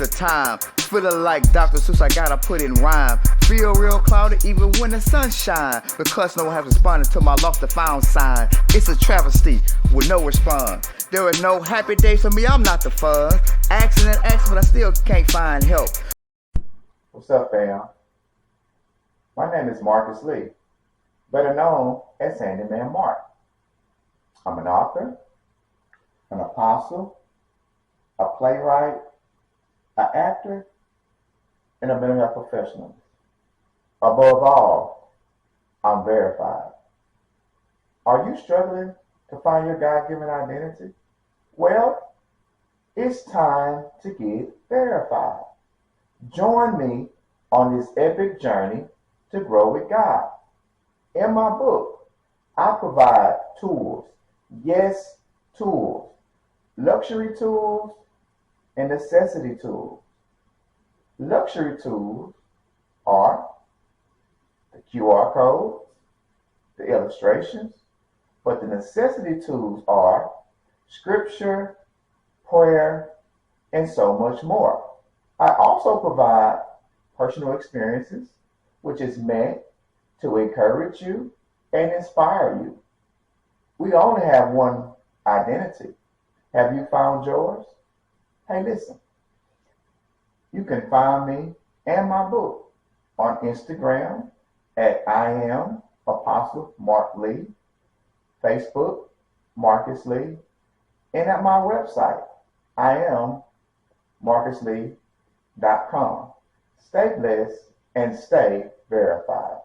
of time. Feeling like Dr. Seuss, I gotta put in rhyme. Feel real cloudy even when the sun shine, because no one has responded to my lost and found sign. It's a travesty with no response. There are no happy days for me, I'm not the fun. Asking and asking, but I still can't find help. What's up, fam? My name is Marcus Lee, better known as Handyman Mark. I'm an author, an apostle, a playwright, an actor, and a mental health professional. Above all, I'm verified. Are you struggling to find your God-given identity? Well, it's time to get verified. Join me on this epic journey to grow with God. In my book, I provide tools, yes, tools, luxury tools, and necessity tools. Luxury tools are the QR codes, the illustrations, but the necessity tools are scripture, prayer, and so much more. I also provide personal experiences, which is meant to encourage you and inspire you. We only have one identity. Have you found yours? Hey, listen. You can find me and my book on Instagram at I am Apostle Mark Lee, Facebook, Marcus Lee, and at my website, IamMarcusLee.com. Stay blessed and stay verified.